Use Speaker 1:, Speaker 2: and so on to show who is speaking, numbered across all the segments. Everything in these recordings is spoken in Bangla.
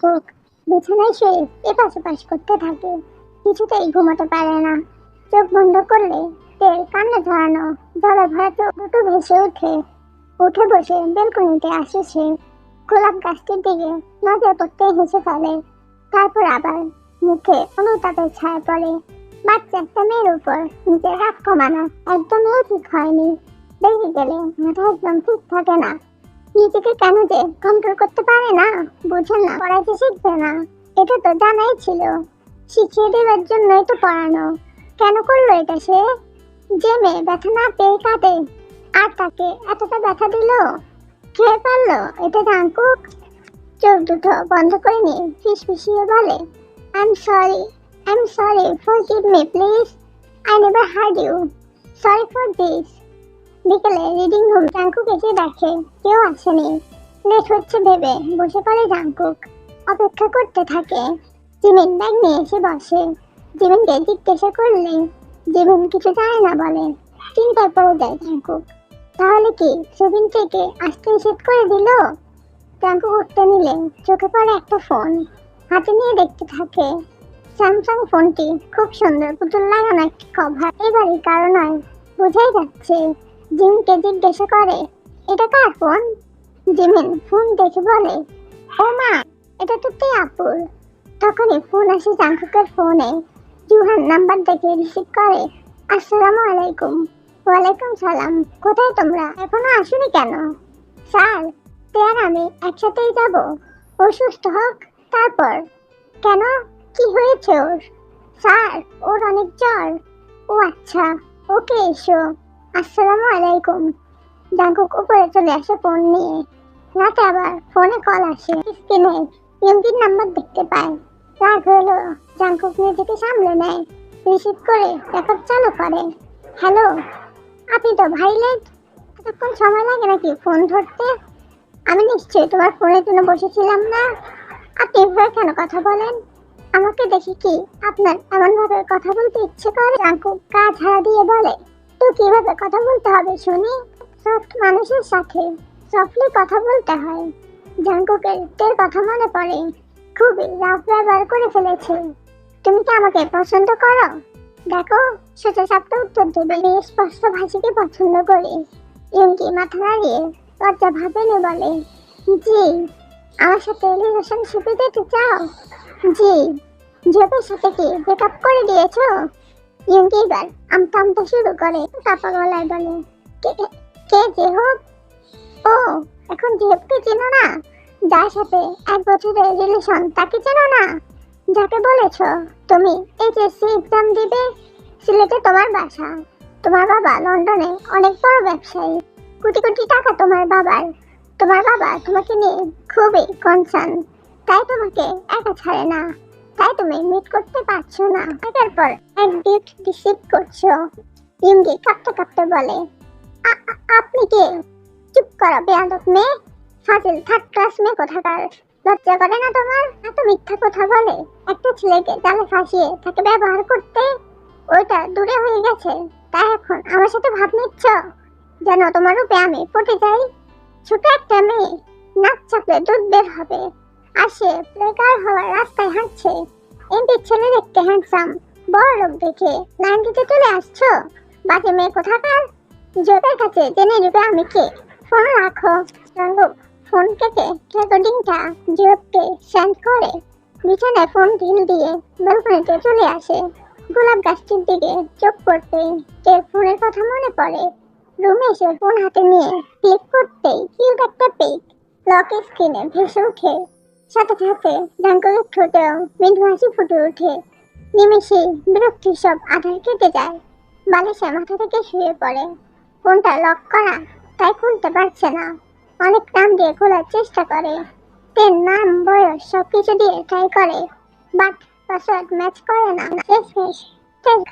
Speaker 1: জাঙ্কুক বিছানায় শুয়ে এপাশ ওপাশ করতে থাকে। কিছুতেই ঘুমাতে পারে না। চোখ বন্ধ করলে তেল কান্না ঝরানো জলে ভরা চোখ দুটো ভেসে উঠে বসে বেলকনিতে আসে সে। গোলাপ গাছটির দিকে নজর পড়তে হেসে ফেলে। তারপর আবার মুখে অনুতাপের ছায়া পড়ে। বাচ্চা একটা মেয়ের উপর নিজের রাগ কমানো একদমই উচিত হয়নি। দেখে গেলে মাথা একদম ঠিক থাকে না। নিজেকে কেন যে কন্ট্রোল করতে পারে না, বুঝে না। পড়াইতে শিখবে না, এটা তো জানাই ছিল। শিখিয়ে দেওয়ার জন্যই তো পড়ানো। কেন করলো এটা সে? যে মেয়ে ব্যথা না পেয়ে কাঁদে, আর তাকে এতটা ব্যথা দিল। খেয়ে পারলো এটা জাঙ্কুক? চোখ দুটো বন্ধ করে নিয়ে ফিসফিসিয়ে বলে, I am sorry, forgive me please, I never heard you, sorry for this. বিকেলে রিডিং রুম জাঙ্কুক এসে দেখে কেউ আসেনি। লেট হচ্ছে ভেবে বসে পড়ে জাঙ্কুক। অপেক্ষা করতে থাকে। জিমিন ব্যাগ নিয়ে এসে বসে। জিমিনকে জিজ্ঞাসা করলে জিমিন কিছু জানে না বলে। চিন্তায় পড়ে যায় জাঙ্কুক। তাহলে কি সেদিন থেকে আসতে নিষেধ করে দিল? জাঙ্কুক উঠতে নিলে চোখে পড়ে একটা ফোন। হাতে নিয়ে দেখতে থাকে। স্যামসাং ফোনটি খুব সুন্দর পুতুল লাগানো একটি কভার। এবারই কারো নয়, বোঝাই যাচ্ছে। জিমিনকে জিজ্ঞাসা করে, এটা কার ফোন? জিমিন ফোন দেখে বলে, ও মা, এটা তো আপুর। তখনই ফোন আসে জাঙ্কুকের ফোনে। জুহান নাম্বার দেখে রিসিভ করে। আসসালামু আলাইকুম। ওয়ালাইকুম সালাম। কোথায় তোমরা? এখনো আসোনি কেন? স্যার, আর আমি একসাথেই যাব। ও সুস্থ হোক তারপর। কেন, কি হয়েছে ওর? স্যার, ওর অনেক জ্বর। ও আচ্ছা, ওকে এসো। আসসালামু আলাইকুম। জাঙ্কুক উপরে চলে আসে ফোন নিয়ে। রাতে আবার ফোনে কল আসে। স্ক্রিনে ইয়ঙ্কির নাম্বার দেখতে পায়। রাগ হলো, জাঙ্কুক নিজেকে সামলে নেয়। রিসিভ করে রেকর্ড চালু করে। হ্যালো, আপনি তো ভারী লেট। এতক্ষণ সময় লাগে নাকি ফোন ধরতে? আমি নিশ্চয়ই তোমার ফোনের জন্য বসেছিলাম না। আপনি এভাবে কেন কথা বলেন? আমাকে দেখি কি আপনার এমন ভাবে কথা বলতে ইচ্ছে করে? জাঙ্কুক গা ঝাড়া দিয়ে বলে, তো কিভাবে কথা বলতে হবে শুনি? সফট মানুষের সাথে সফটলি কথা বলতে হয়। জাঙ্কুকের তের কথা মনে পড়ে। খুবই রাফ ব্যবহার করে ফেলেছে। তুমি কি আমাকে পছন্দ করো? দেখো, সোজা সাপটা উত্তর দেবে। আমি স্পষ্ট ভাষীকে পছন্দ করি। ইয়ঙ্কি মাথা নাড়িয়ে লজ্জা ভাবেনি বলে, জি। আমার সাথে রিলেশনশিপে যেতে চাও? জি। জবের সাথে কি ব্রেকআপ করে দিয়েছো? ইয়ঙ্কি এবার আমতা আমতা শুরু করে। কাপা গলায় বলে, কে কে জেহব? ও, এখন জেহবকে চেনো না? যার সাথে 1 বছরের রিলেশন, তাকে চেনো না? যাকে বলেছো তুমি এইচএসসি এক্সাম দিবে। সিলেটে তোমার বাসা। তোমার বাবা লন্ডনে অনেক বড় ব্যবসায়ী। কোটি কোটি টাকা তোমার বাবার। তোমার বাবা তোমাকে নিয়ে খুবই কনসার্ন। তাই তোমাকে একা ছাড়ে না। তাই তুমি মিট করতে পারছো না। একের পর এক ডেট রিসিভ করছো। ইয়ঙ্কি কাঁপতে কাঁপতে বলে, আপনি কে? চুপ করো বেয়াদব মেয়ে, ফাজিল থার্ড ক্লাস মেয়ে কোথাকার। লজ্জা করে না তোমার? এত মিথ্যা কথা বলে একটা ছেলেকে জালে ফাঁসিয়ে তাকে ব্যবহার করতে। ওইটা দূরে হয়ে গেছে, তাই এখন আমার সাথে ভাব নিচ্ছ যেন তোমার রূপে আমি পটে যাই। ছোট একটা মেয়ে, নাক চাপলে দুধ বের হবে। আর সে প্লেকার হওয়ার রাস্তায় হাঁটছে। এমপির ছেলে দেখতে হ্যান্ডসাম, বড় লোক দেখে লাইন দিতে চলে আসছো। বাজে মেয়ে কোথাকার। জবের কাছে জেনে নেবে আমি কে। ফোন রাখো। ফোন কেটে রেকর্ডিংটা জবকে সেন্ড করে বিছানায় ফোন ঢিল দিয়ে ব্যালকনিতে চলে আসে। গোলাপ গাছটির দিকে চোখ পড়তে এর ফোনের কথা মনে পড়ে। রুমে এসে ফোন হাতে নিয়ে ক্লিক করতেই কিউট একটা পিক লক স্ক্রিনে ভেসে ওঠে। সাথে সাথে জাঙ্কুকের ঠোঁটেও মৃদু হাসি ফুটে ওঠে। নিমেষেই বিরক্তির সব আধার কেটে যায়। বালিশে মাথা থেকে শুয়ে পড়ে। ফোনটা লক করা, তাই খুলতে পারছে না। অনেক নাম দিয়ে খোলার চেষ্টা করে। তের নাম, বয়স সবকিছু দিয়ে ট্রাই করে, বাট পাসওয়ার্ড ম্যাচ করে না। শেষ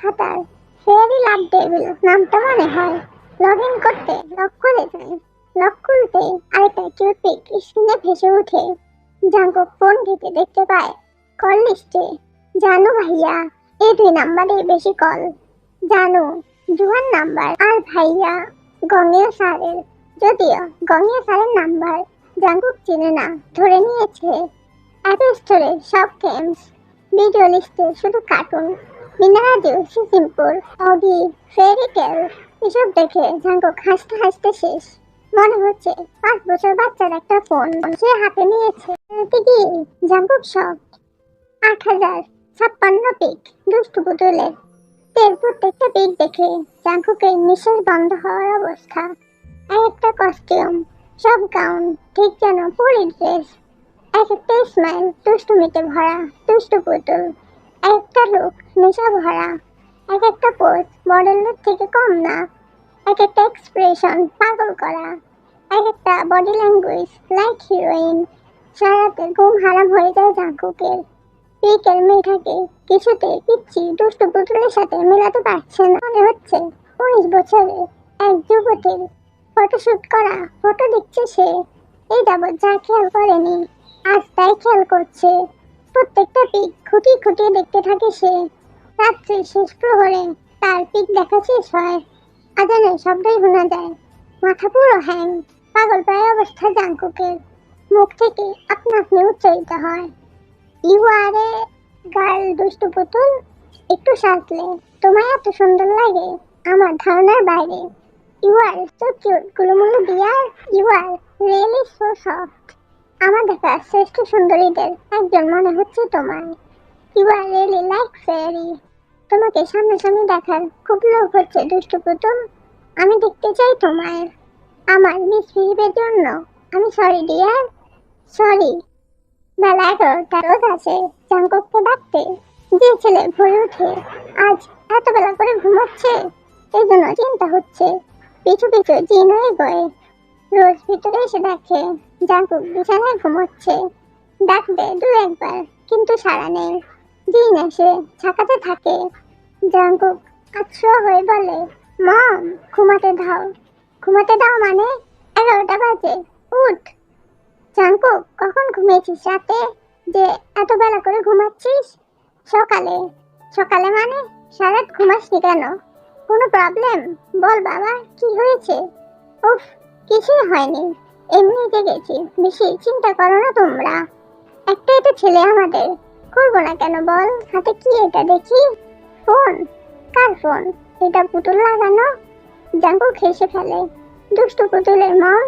Speaker 1: খাতার ফেয়ারি লাভ ডেভিল নামটা মনে হয়। লগ ইন করতে লক করে যায়। লক খুলতে আরেকটা কিউট পিক স্ক্রিনে ভেসে ওঠে। জাঙ্কুক ফোন ঘেঁটে দেখতে পায় কল লিস্টে জানু ভাইয়া। এই 2 নাম্বারে বেশি কল। জানু, জুহান নাম্বার, আর ভাইয়া গঙ্গেয় স্যারের। যদিও গঙ্গেয় স্যারের নাম্বার জাঙ্কুক চিনে না, ধরে নিয়েছে অ্যাপ স্টোরে সব গেমস, ভিডিও লিস্টে শুধু কার্টুন, বিনা রাজেও সিম্পল, অগি, ফেয়ারি টেল এসব দেখে জাঙ্কুক হাসতে হাসতে শেষ। মনে হচ্ছে 5 বছর বাচ্চার একটা ফোন সে হাতে নিয়েছে। এতে কি জাঙ্কুক শখ 8,056 পিক দুষ্টু পুতুলের। এর প্রত্যেকটা পিক দেখে জাঙ্কুকের নিঃশ্বাস বন্ধ হওয়ার অবস্থা। এক একটা কস্টিউম, সব গাউন ঠিক যেন পরি ড্রেস। এক একটা স্মাইল দুষ্টুমিতে ভরা দুষ্টু পুতুল। এক একটা লুক নেশা ভরা। এক একটা পোজ মডেলের থেকে কম না। এক একটা এক্সপ্রেশন পাগল করা। এক একটা বডি ল্যাঙ্গুয়েজ লাইক হিরোইন। সারাতে ঘুম হারাম হয়ে যায় জাঙ্কুকের। পিকের মেয়েটাকে কিছুতে পিচ্ছি দুষ্টু পুতুলের সাথে মেলাতে পারছে না। মনে হচ্ছে 19 বছরে এক যুবতীর ফটোশুট করা ফটো দেখছে সে। এই যাবৎ যা খেয়াল করেনি আজ তাই খেয়াল করছে। প্রত্যেকটা পিক খুঁটিয়ে খুঁটিয়ে দেখতে থাকে সে। রাত্রির শেষ প্রহরে তার পিক দেখা শেষ হয়। আজানের শব্দই শোনা যায়। মাথা পুরো হ্যাং। পাগল প্রায় অবস্থা জাঙ্কুকের। মুখ থেকে আপনা আপনি উচ্চারিত হয়, ইউ আর এ গার্ল দুষ্টু পুতুল। একটু সাজলে তোমায় এত সুন্দর লাগে আমার ধারণার বাইরে। ইউ আর সো কিউট গুলুমুলু bear. You are really so soft. আমার দেখা শ্রেষ্ঠ সুন্দরীদের একজন মনে হচ্ছে তোমার। You are really like fairy. তোমাকে সামনাসামনি দেখার খুব লোভ হচ্ছে দুষ্টু পুতুল। আমি দেখতে চাই তোমায়। আমার মিসবিহেভের জন্য আমি সরি ডিয়ার, সরি। বেলা 11টা রোদ আছে জাঙ্কুককে ডাকতে। যে ছেলে ভরে উঠে আজ এত বেলা করে ঘুমাচ্ছে এই জন্য চিন্তা হচ্ছে। পিছু পিছু জিনও এগোয়। রোজ ভিতরে এসে দেখে জাঙ্কুক বিছানায় ঘুমোচ্ছে। ডাকবে দু একবার কিন্তু সাড়া নেই। জিন এসে ঝাঁকাতে থাকে। জাঙ্কুক আচ্ছা হয়ে বলে, মম ঘুমাতে দাও। ঘুমাতে দাও মানে 11টা বাজে, উঠ। জাঙ্কুক কখন ঘুমিয়েছিস রাতে যে এত বেলা করে ঘুমাচ্ছিস? সকালে। সকালে মানে সারাত ঘুমাসনি কেন? কোনো প্রবলেম? বল বাবা কি হয়েছে? উফ কিছুই হয়নি, এমনি জেগেছি। বেশি চিন্তা করো না তোমরা। একটাই তো ছেলে আমাদের, করবো না কেন বল? হাতে কি এটা দেখি? ফোন? কার ফোন? এটা পুতুল লাগানো। জাঙ্কুক হেসে ফেলে। দুষ্টু পুতুলের মন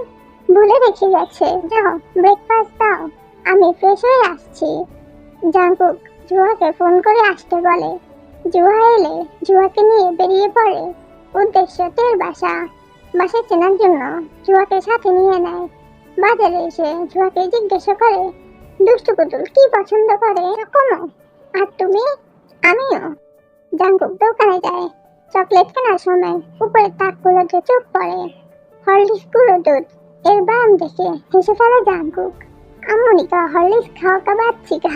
Speaker 1: ভুলে রেখে গেছে। যাও ব্রেকফাস্ট দাও, আমি ফ্রেশ হয়ে আসছি। জাঙ্কুক জুয়াকে ফোন করে আসতে বলে। জুয়া এলে জুয়াকে নিয়ে বেরিয়ে পড়ে। উদ্দেশ্য তের বাসা। বাসা চেনার জন্য জুয়াকে সাথে নিয়ে নেয়। বাজারে এসে জুয়াকে জিজ্ঞাসা করে দুষ্টু পুতুল কি পছন্দ করে কোনো। আর তুমি? আমিও। জাঙ্কুক দোকানে যায়। চকলেট কেনার সময় উপরের তাকগুলোতে চোখ পড়ে। হরলিক্স গুঁড়ো দুধ এর দাম দেখে হেসে ফেলে জাঙ্কুক। আম্মনিকা হরলিক্স খাওয়া বাচ্চিকা।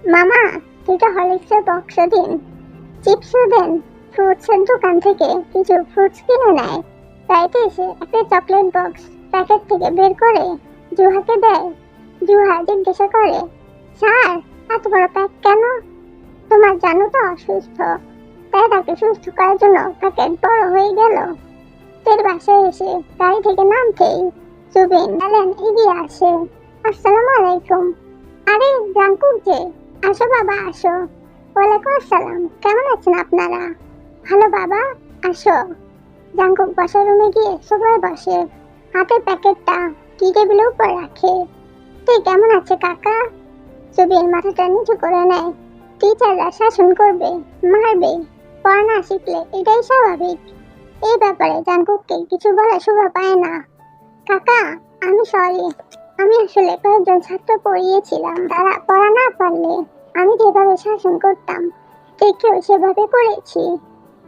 Speaker 1: মামা দুটো হরলিক্সের বক্স দিন, চিপসও দেন। ফ্রুটসের দোকান থেকে কিছু ফ্রুটস কিনে নেয়। বাড়িতে এসে একটা চকলেট বক্স প্যাকেট থেকে বের করে জুহাকে দেয়। জুহা জিজ্ঞাসা করে, স্যার এত বড় প্যাক কেন? তোমার জানো তো অসুস্থ, তাই তাকে সুস্থ করার জন্য প্যাকেট বড় হয়ে গেল। তের বাসায় এসে গাড়ি থেকে নামতেই জুবিন এলেন এগিয়ে আসে। আসসালামু আলাইকুম। আরে জাঙ্কুক যে, আসো বাবা আসো। ওয়ালাইকুম আসসালাম, কেমন আছেন আপনারা? ভালো বাবা, আসো। জাঙ্কুক বসার রুমে গিয়ে সোফায় বসে। হাতের প্যাকেটটা টি টেবিলের উপর রাখে। তুই কেমন আছে কাকা? জুবিন মাথাটা নিচু করে নেয়। টিচাররা শাসন করবে, মারবে, পড়া না শিখলে এটাই স্বাভাবিক। এই ব্যাপারে জাঙ্কুককে কিছু বলার শোভা পায় না। কাকা আমি সরি, আমি আসলে কয়েকজন ছাত্র পড়িয়েছিলাম, তারা পড়া না পারলে আমি যেভাবে শাসন করতাম দেখেও সেভাবে করেছি।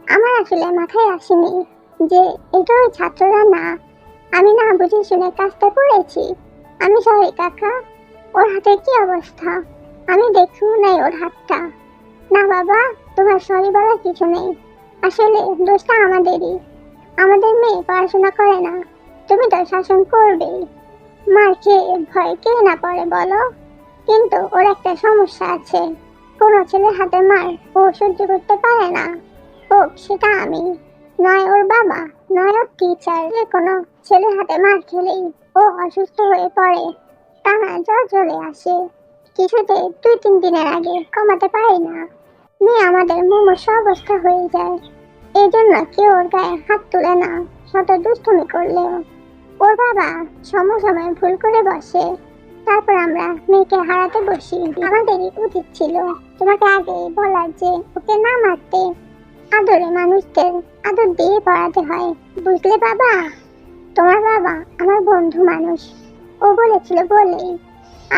Speaker 1: আমার আসলে মাথায় আসেনি যে এটা ওই ছাত্ররা না, আমি না বুঝে শুনে কাজটা করেছি। আমি সরি কাকা। ওর হাতের কি অবস্থা? আমি দেখেও নাই ওর হাতটা। না বাবা, তোমার সরি বলার কিছু নেই। আসলে দোষটা আমাদেরই। আমাদের মেয়ে পড়াশোনা করে না, তুমি তো শাসন করবেই। মার খেয়ে ভয় কে না পড়ে বলো? কিন্তু ওর একটা সমস্যা আছে, কোনো ছেলের হাতে মার ও সহ্য করতে পারে না। হোক সেটা আমি, নয় ওর বাবা, নয় ওর টিচার। যে কোনো ছেলের হাতে মার খেলেই ও অসুস্থ হয়ে পড়ে, টানা জ্বর চলে আসে। কিছুতে 2-3 দিনের আগে কমাতে পারি না। মেয়ে আমাদের মুমূর্ষ অবস্থা হয়ে যায়। এই জন্য কেউ ওর গায়ে হাত তুলে না, শত দুষ্টুমি করলেও। ওর বাবা সময় ভুল করে বসে, তারপর আমরা মেয়েকে হারাতে বসি। আমাদেরই উচিত ছিল তোমাকে আগে বলার যে ওকে না মারতে। আদরে মানুষদের আদর দিয়ে পড়াতে হয়, বুঝলে বাবা? তোমার বাবা আমার বন্ধু মানুষ, ও বলেছিল বলেই,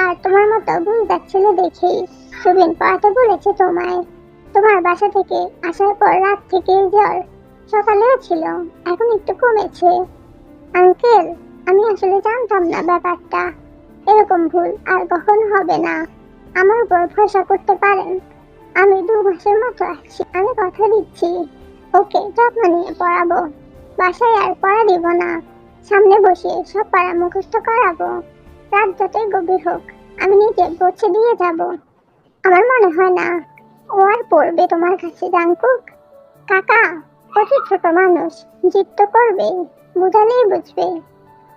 Speaker 1: আর তোমার মতো বুঝদার ছেলে দেখেই সুবিন পড়াতে বলেছে তোমায়। তোমার বাসা থেকে আসার পর রাত থেকে জ্বর, সকালেও ছিল, এখন একটু কমেছে। আঙ্কেল, আমি আসলে জানতাম না ব্যাপারটা। এরকম ভুল আর কখনো হবে না, আমার উপর ভরসা করতে পারেন। আমি 2 মাসের মতো আছি, আমি কথা দিচ্ছি ওকে যত্ন নিয়ে পড়াবো। বাসায় আর পড়া দিব না, সামনে বসে সব পাড়া মুখস্থ করাবো। রাত যতই গভীর হোক আমি নিজে পৌঁছে দিয়ে যাব। আমার মনে হয় না ও আর পড়বে তোমার কাছে, জাঙ্কুক। কাকা কত ছোট মানুষ, জিদ তো করবে, বুঝালেই বুঝবে।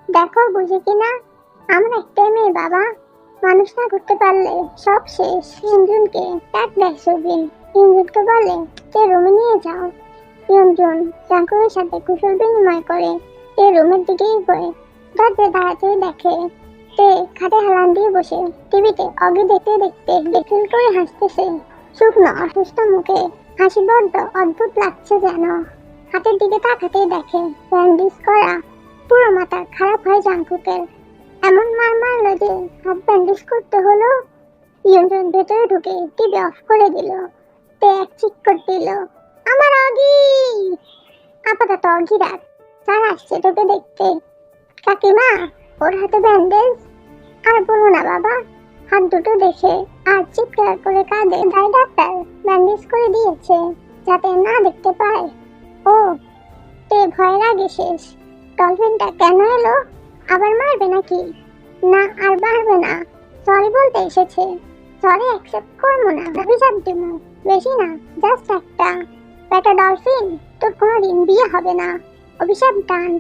Speaker 1: দেখো বুঝে কিনা, আমরা একটাই মেয়ে বাবা, মানুষ না করতে পারলে সব শেষ। ইঞ্জুনকে ডাক দেয় সুবিন। ইঞ্জুনকে বলে যে রুমে নিয়ে যাও। ইঞ্জুন জাঙ্কুকের সাথে কুশল বিনিময় করে তে রুমের দিকে এগোয়। দরজায় দাঁড়াতেই দেখে তে খাটে হেলান দিয়ে বসে টিভিতে অগি দেখতে দেখতে বেকুল করে হাসতেছে। শুকনো অসুস্থ মুখে হাসি বড্ড অদ্ভুত লাগছে যেন। হাতের দিকে তাকাতেই দেখে ব্যান্ডেজ করা, পুরো মাথা খারাপ হয় জাঙ্কুকের। এমন মার মারলো যে হাত ব্যান্ডেজ করতে হলো। ইয়ঞ্জন ভেতরে ঢুকে টিভি অফ করে দিল। তে এক চিৎকার দিল, আমার অগি! আপাতত অগি রাখ, স্যার আসছে তোকে দেখতে। কাকিমা, ওর হাতে ব্যান্ডেজ। আর বলো না বাবা, হাত দুটো দেখে আর চিৎকার করে কাঁদে। তাই ডাক্তার ব্যান্ডেজ করে দিয়েছে যাতে না দেখতে পায়। ও, তে ভয় লাগে শেষ। ডলফিনটা কেন এলো? আবার মারবে নাকি? না, আর মারবে না, সরি বলতে এসেছে। সরি অ্যাকসেপ্ট করবো না, অভিশাপ দিব। বেশি না, জাস্ট একটা। বেটা ডলফিন, তোর কোনোদিন বিয়ে হবে না। অভিশাপ ডান।